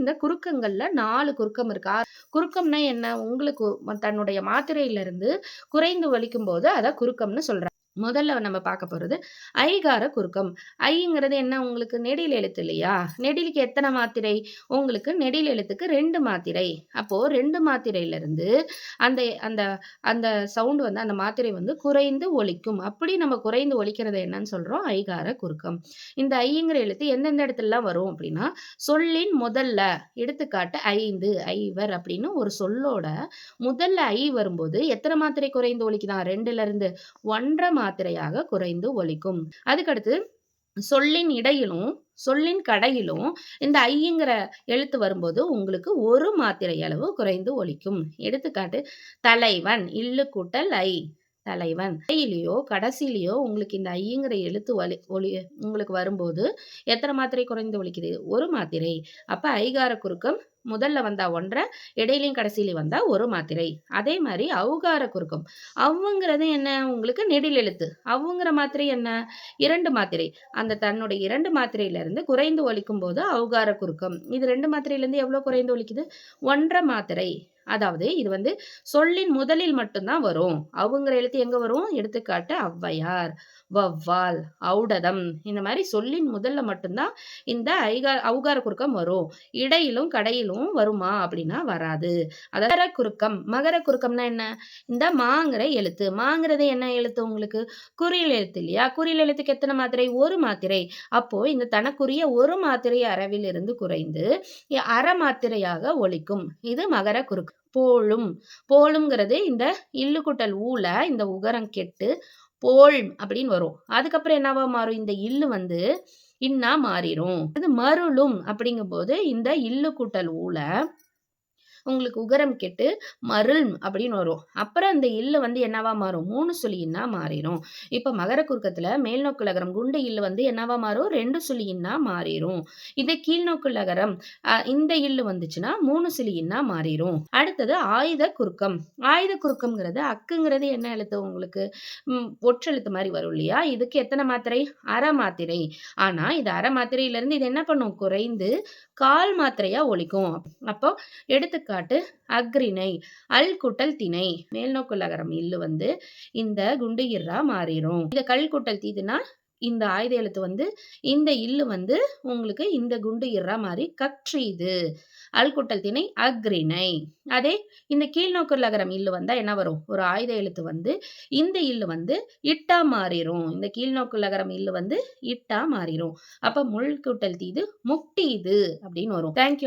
இந்த குறுக்கங்கள்ல 4 குறுக்கம் இருக்கு. குறுக்கம்னா என்ன? உங்களுக்கு தன்னுடைய மாத்திரையிலிருந்து குறைந்து ஒலிக்கும்போது அத குறுக்கம்னு சொல்றாங்க. முதல்ல நம்ம பார்க்க போறது ஐகார குறுக்கம். ஐங்கிறது என்ன உங்களுக்கு நெடில் எழுத்து இல்லையா? நெடிலுக்கு எத்தன மாத்திரை? உங்களுக்கு நெடில் எழுத்துக்கு 2 மாத்திரை. அப்போ 2 மாத்திரையிலிருந்து அந்த அந்த அந்த சவுண்ட் வந்து அந்த மாத்திரை வந்து குறைந்து ஒலிக்கும். அப்படி நம்ம குறைந்து ஒலிக்கிறத என்னன்னு சொல்றோம்? ஐகார குறுக்கம். இந்த ஐங்கிற எழுத்து எந்தெந்த இடத்துலலாம் வரும் அப்படின்னா, சொல்லின் முதல்ல எடுத்துக்காட்டு 5, ஐவர் அப்படின்னு ஒரு சொல்லோட முதல்ல ஐ வரும்போது எத்தன மாத்திரை குறைந்து ஒலிக்குதாம்? 2ல 1 மாத்திரையாக குறைந்து ஒலிக்கும். அதுக்கடுத்து சொல்லின் இடையிலும், சொல்லின் கடையிலும் இந்த ஐங்கிற எழுத்து வரும்போது உங்களுக்கு 1 மாத்திரை அளவு குறைந்து ஒலிக்கும். எடுத்துக்காட்டு தலைவன் இல்லு கூட்டல் ஐ தலைவன். இடையிலயோ, கடைசியிலயோ உங்களுக்கு இந்த ஐங்கிற எழுத்து ஒலி உங்களுக்கு வரும்போது எத்தன மாத்திரை குறைந்து ஒலிக்குது? 1 மாத்திரை. அப்ப ஐகார குறுக்கம் முதல்ல வந்தா 1 இடையிலயும் கடைசியிலயும் வந்தா 1 மாத்திரை. அதே மாரி ஔகார குறுக்கம். ஔங்கிறது என்ன? உங்களுக்கு நெடில் எழுத்து. ஔங்கிற மாத்திரை என்ன? 2 மாத்திரை. அந்த தன்னுடைய 2 மாத்திரையிலிருந்து குறைந்து ஒலிக்கும்போது ஔகார குறுக்கம். இது 2 மாத்திரையிலிருந்து எவ்வளோ குறைந்து ஒலிக்குது? 1 மாத்திரை. அதாவது இது வந்து சொல்லின் முதலில் மட்டும் தான் வரும். ஔங்கிற எழுத்து எங்க வரும்? எடுத்துக்காட்டு ஔவையார், வௌவால், ஔடதம் இந்த மாரி சொல்லின் முதல்ல மட்டும் தான் இந்த ஔகார குறுக்கம் வரும். இடையிலும் கடையிலும் வருமா? அப்படின்னா வராது. அதாவது மகர குறுக்கம். மகர குறுக்கம்னா என்ன? இந்த மாங்கிற எழுத்து. மாங்கிறது என்ன எழுத்து உங்களுக்கு? குறில் எழுத்து இல்லையா? குறில் எழுத்துக்கு எத்தன மாத்திரை? 1 மாத்திரை. அப்போ இந்த தனக்குரிய 1 மாத்திரை அரவிலிருந்து குறைந்து அரை மாத்திரையாக ஒலிக்கும். இது மகர குறுக்கம். போலும். போலும்ங்கிறது இந்த இல்லு கூட்டல் ஊல இந்த உகரம் கெட்டு போல் அப்படின்னு வரும். அதுக்கப்புறம் என்னவா மாறும்? இந்த இல்லு வந்து இன்னா மாறிரும். இது மருளும் அப்படிங்கும்போது இந்த இல்லு கூட்டல் ஊல உங்களுக்கு உகரம் கெட்டு மருள் அப்படின்னு வரும். அப்புறம் அந்த இல்லு வந்து என்னவா மாறும்? 3 சுழி இன்னா மாறிரும். இப்ப மகர குறுக்கத்துல மேல்நோக்கு லகரம் குண்டு இல்லு வந்து என்னவா மாறும்? 2 சுழி இன்னா மாறிரும். இதே கீழ்நோக்கு லகரம் இந்த இல்லு வந்துச்சுன்னா 3 சுழி இன்னா மாறிரும். அடுத்தது ஆயுத குறுக்கம். ஆயுத குறுக்கம்ங்கிறது அக்குங்கிறது என்ன எழுத்து உங்களுக்கு? ஒற்றெழுத்து மாதிரி வரும் இல்லையா? இதுக்கு எத்தனை மாத்திரை? அரை மாத்திரை. ஆனா இது அரை மாத்திரையிலிருந்து இது என்ன பண்ணும்? குறைந்து 1/4 மாத்திரையா ஒலிக்கும். அப்போ எடுத்துக்காட்டு அஃறிணை அல் கூட்டல் திணை மேல்நோக்கு லகரம் இல்லு வந்து இந்த குண்டு இர்ரா மாறிரும். இத கல் கூட்டல் தீதுனா இந்த ஆயுத எழுத்து வந்து இந்த இல்லு வந்து உங்களுக்கு இந்த குண்டு இர்ரா மாறி கற்றீது. அல் கூட்டல் திணை அஃறிணை. அதே இந்த கீழ்நோக்கு லகரம் இல்லு வந்தா என்ன வரும்? ஒரு ஆயுத எழுத்து வந்து இந்த இல்லு வந்து இட்டா மாறிரும். இந்த கீழ்நோக்கு லகரம் இல்லு வந்து இட்டா மாறிரும். அப்ப முள் கூட்டல் தீது முக்டீது அப்படின்னு வரும். தேங்க்யூ.